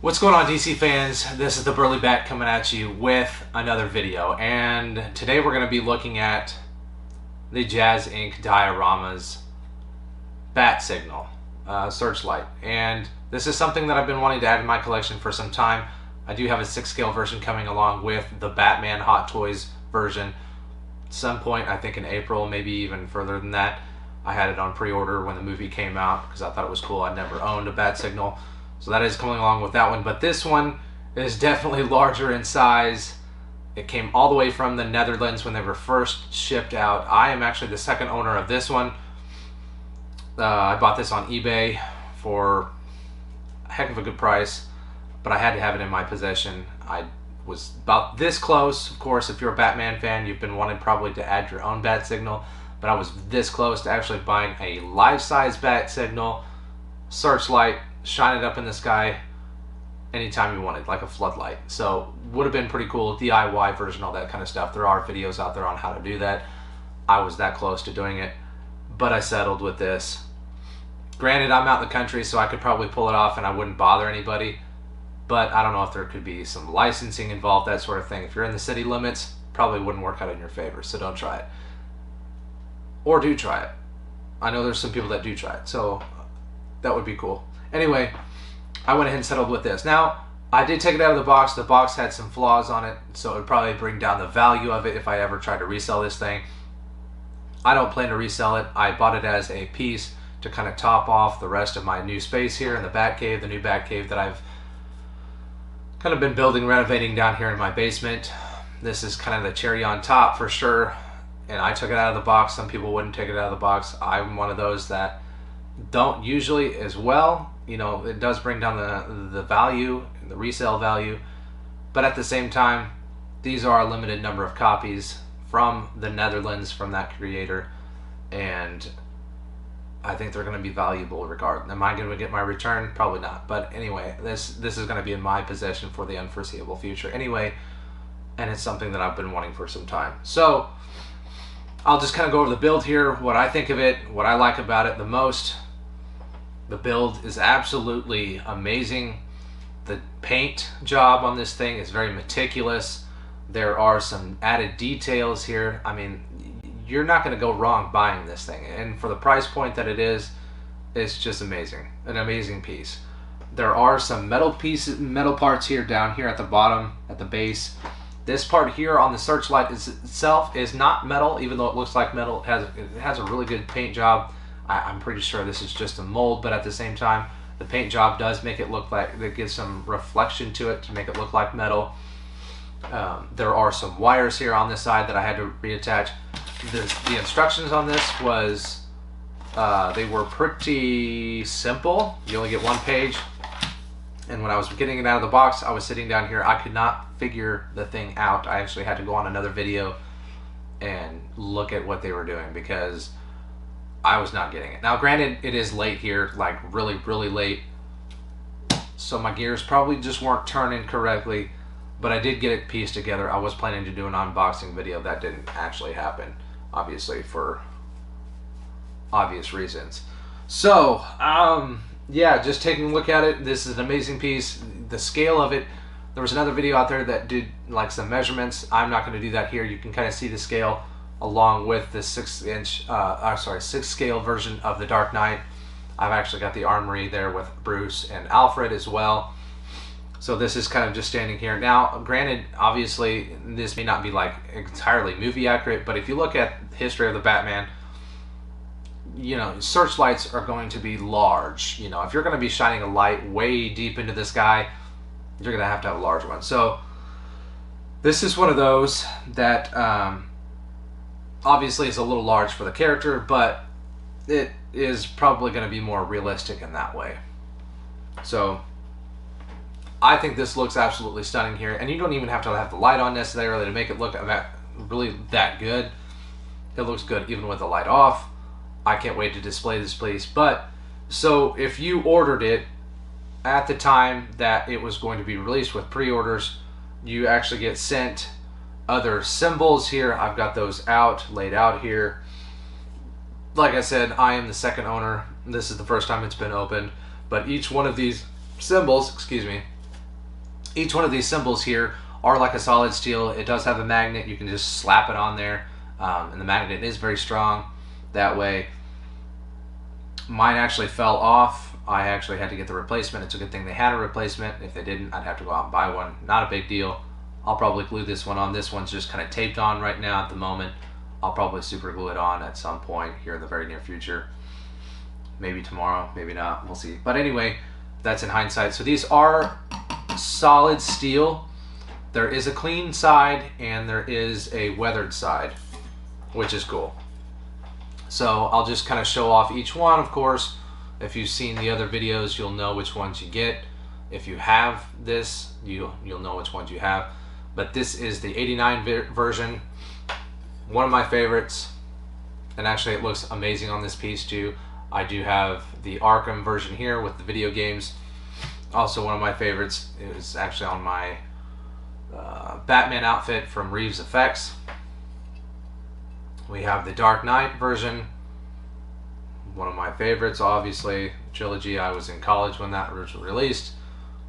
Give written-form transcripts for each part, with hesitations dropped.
What's going on, DC fans? This is the Burly Bat coming at you with another video, and today we're going to be looking at the Jazzinc Dioramas BAT-SIGNAL searchlight. And this is something that I've been wanting to add in my collection for some time. I do have a 6-scale version coming along with the Batman Hot Toys version. At some point, I think in April, maybe even further than that. I had it on pre-order when the movie came out because I thought it was cool. I never owned a BAT-SIGNAL. So that is coming along with that one. But this one is definitely larger in size. It came all the way from the Netherlands when they were first shipped out. I am actually the second owner of this one. I bought this on eBay for a heck of a good price, but I had to have it in my possession. I was about this close. Of course, if you're a Batman fan, you've been wanting probably to add your own BAT-SIGNAL, but I was this close to actually buying a life-size BAT-SIGNAL searchlight, shine it up in the sky anytime you wanted, like a floodlight. So would have been pretty cool. DIY version, all that kind of stuff. There are videos out there on how to do that. I was that close to doing it, but I settled with this. Granted, I'm out in the country, so I could probably pull it off and I wouldn't bother anybody, but I don't know if there could be some licensing involved, that sort of thing. If you're in the city limits, probably wouldn't work out in your favor, so don't try it. Or do try it. I know there's some people that do try it, so that would be cool. Anyway, I went ahead and settled with this. Now, I did take it out of the box. The box had some flaws on it, so it would probably bring down the value of it if I ever tried to resell this thing. I don't plan to resell it. I bought it as a piece to kind of top off the rest of my new space here in the Batcave, the new Batcave that I've kind of been building, renovating down here in my basement. This is kind of the cherry on top for sure, and I took it out of the box. Some people wouldn't take it out of the box. I'm one of those that don't usually as well. You know, it does bring down the value, the resale value, but at the same time, these are a limited number of copies from the Netherlands, from that creator, and I think they're going to be valuable regardless. Am I going to get my return? Probably not. But anyway, this is going to be in my possession for the unforeseeable future anyway, and it's something that I've been wanting for some time. So I'll just kind of go over the build here, what I think of it, what I like about it the most. The build is absolutely amazing. The paint job on this thing is very meticulous. There are some added details here. I mean, you're not going to go wrong buying this thing. And for the price point that it is, it's just amazing. An amazing piece. There are some metal parts here down here at the bottom, at the base. This part here on the searchlight itself is not metal, even though it looks like metal. It has a really good paint job. I'm pretty sure this is just a mold, but at the same time, the paint job does make it look like, it gives some reflection to it to make it look like metal. There are some wires here on this side that I had to reattach. The instructions on this was, they were pretty simple. You only get one page. And when I was getting it out of the box, I was sitting down here. I could not figure the thing out. I actually had to go on another video and look at what they were doing because I was not getting it. Now, granted, it is late here, like really, really late. So my gears probably just weren't turning correctly, but I did get it pieced together. I was planning to do an unboxing video. That didn't actually happen, obviously, for obvious reasons. So, yeah, just taking a look at it, this is an amazing piece. The scale of it, there was another video out there that did like some measurements. I'm not going to do that here. You can kind of see the scale along with the 6-scale version of the Dark Knight. I've actually got the armory there with Bruce and Alfred as well. So this is kind of just standing here. Now, granted, obviously, this may not be like entirely movie accurate, but if you look at the history of the Batman, you know, searchlights are going to be large. You know, if you're going to be shining a light way deep into the sky, you're going to have a large one. So this is one of those that obviously is a little large for the character, but it is probably going to be more realistic in that way. So I think this looks absolutely stunning here, and you don't even have to have the light on necessarily to make it look really that good. It looks good even with the light off. I can't wait to display this piece. But so if you ordered it at the time that it was going to be released with pre-orders, you actually get sent other symbols here. I've got those laid out here. Like I said, I am the second owner. This is the first time it's been opened, but each one of these symbols, excuse me, Each one of these symbols here are like a solid steel. It does have a magnet. You can just slap it on there, and the magnet is very strong that way. Mine actually fell off. I actually had to get the replacement. It's a good thing they had a replacement. If they didn't, I'd have to go out and buy one. Not a big deal. I'll probably glue this one on. This one's just kind of taped on right now at the moment. I'll probably super glue it on at some point here in the very near future. Maybe tomorrow, maybe not, we'll see. But anyway, that's in hindsight. So these are solid steel. There is a clean side and there is a weathered side, which is cool. So I'll just kind of show off each one. Of course, if you've seen the other videos, you'll know which ones you get. If you have this, you'll know which ones you have. But this is the 89 version, one of my favorites. And actually it looks amazing on this piece too. I do have the Arkham version here with the video games. Also one of my favorites. It was actually on my Batman outfit from Reeves Effects. We have the Dark Knight version. One of my favorites, obviously. Trilogy. I was in college when that was released.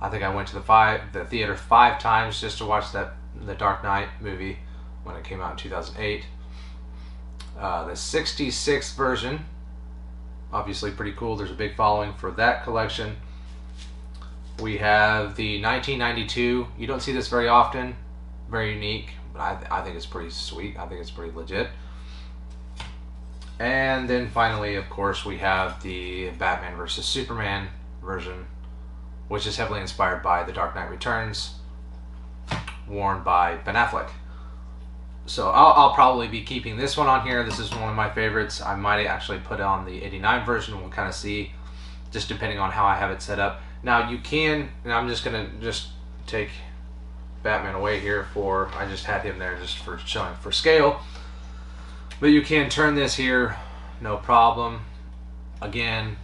I think I went to the theater 5 times just to watch the Dark Knight movie when it came out in 2008. The 66 version. Obviously pretty cool. There's a big following for that collection. We have the 1992. You don't see this very often. Very unique, but I think it's pretty sweet. I think it's pretty legit. And then finally, of course, we have the Batman vs. Superman version, which is heavily inspired by The Dark Knight Returns, worn by Ben Affleck. So I'll probably be keeping this one on here. This is one of my favorites. I might actually put on the 89 version. We'll kind of see, just depending on how I have it set up. Now you can, and I'm just gonna take Batman away here I just had him there just for showing for scale. But you can turn this here, no problem. Again,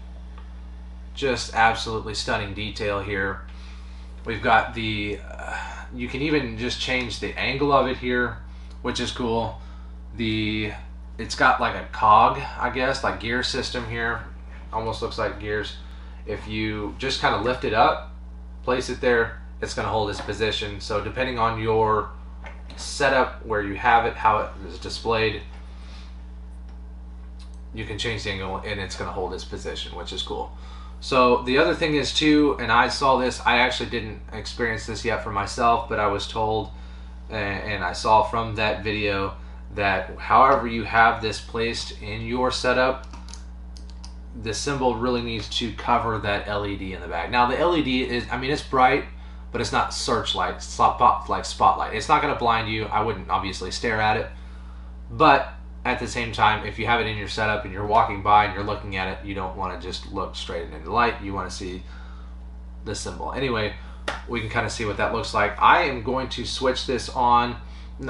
just absolutely stunning detail here. We've got the, you can even just change the angle of it here, which is cool. It's got like a cog, I guess, like gear system here. Almost looks like gears. If you just kind of lift it up, place it there, it's going to hold its position. So depending on your setup, where you have it, how it is displayed, you can change the angle and it's going to hold its position, which is cool. So the other thing is too, and I saw this, I actually didn't experience this yet for myself, but I was told and I saw from that video that however you have this placed in your setup, the symbol really needs to cover that LED in the back. Now the LED is, I mean, it's bright, but it's not searchlight, like spotlight. It's not going to blind you. I wouldn't obviously stare at it, but at the same time, if you have it in your setup and you're walking by and you're looking at it, you don't want to just look straight into the light. You want to see the symbol. Anyway, we can kind of see what that looks like. I am going to switch this on.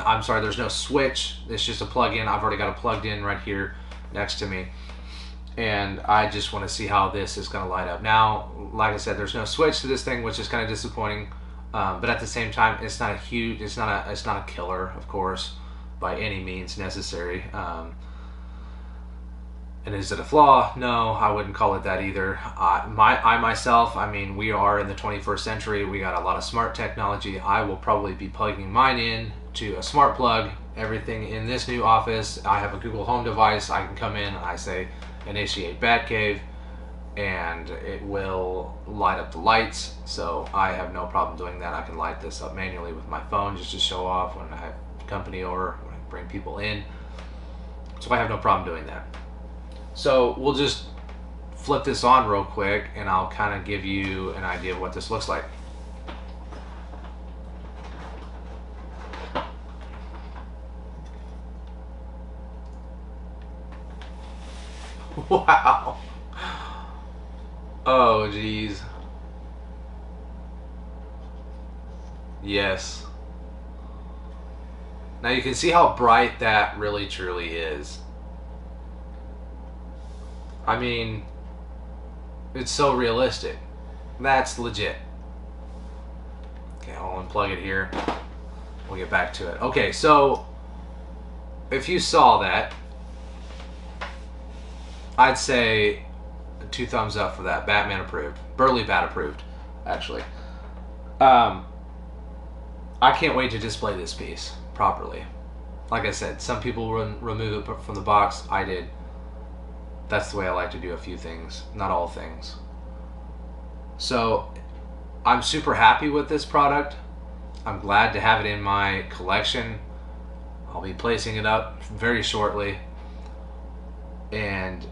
I'm sorry, there's no switch. It's just a plug-in. I've already got it plugged in right here next to me. And I just want to see how this is going to light up. Now, like I said, there's no switch to this thing, which is kind of disappointing. But at the same time, it's not a huge, it's not a killer, of course, by any means necessary. And is it a flaw? No, I wouldn't call it that either. I myself, I mean, we are in the 21st century. We got a lot of smart technology. I will probably be plugging mine in to a smart plug. Everything in this new office, I have a Google Home device. I can come in and I say, initiate Batcave, and it will light up the lights. So I have no problem doing that. I can light this up manually with my phone just to show off when I have company over, when I bring people in. So I have no problem doing that. So we'll just flip this on real quick and I'll kind of give you an idea of what this looks like. Wow. Oh, geez. Yes. Now you can see how bright that really truly is. I mean, it's so realistic. That's legit. Okay, I'll unplug it here. We'll get back to it. Okay, so if you saw that, I'd say 2 thumbs up for that. Batman approved. Burly Bat approved, actually. I can't wait to display this piece properly. Like I said, some people remove it from the box. I did. That's the way I like to do a few things, not all things. So I'm super happy with this product. I'm glad to have it in my collection. I'll be placing it up very shortly, and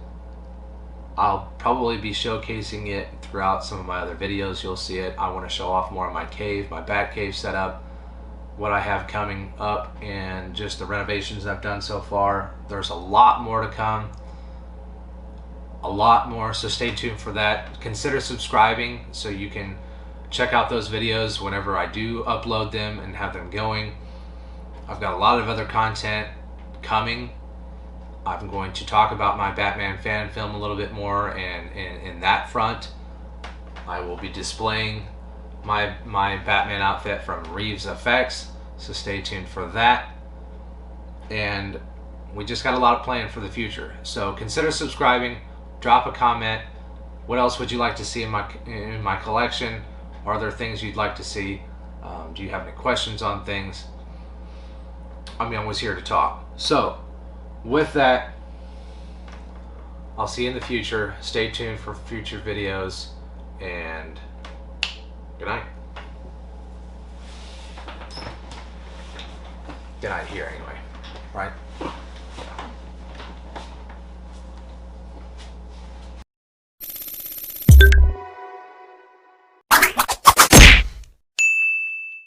I'll probably be showcasing it throughout some of my other videos. You'll see it. I want to show off more of my cave, my bat cave setup, what I have coming up, and just the renovations I've done so far. There's a lot more to come. A lot more, so stay tuned for that. Consider subscribing so you can check out those videos whenever I do upload them and have them going. I've got a lot of other content coming. I'm going to talk about my Batman fan film a little bit more, and in that front I will be displaying my Batman outfit from Reeves Effects, so stay tuned for that. And we just got a lot planned for the future, so consider subscribing. Drop a comment. What else would you like to see in my collection? Are there things you'd like to see? Do you have any questions on things? I'm always here to talk. So with that, I'll see you in the future. Stay tuned for future videos, and good night. Good night here anyway, right?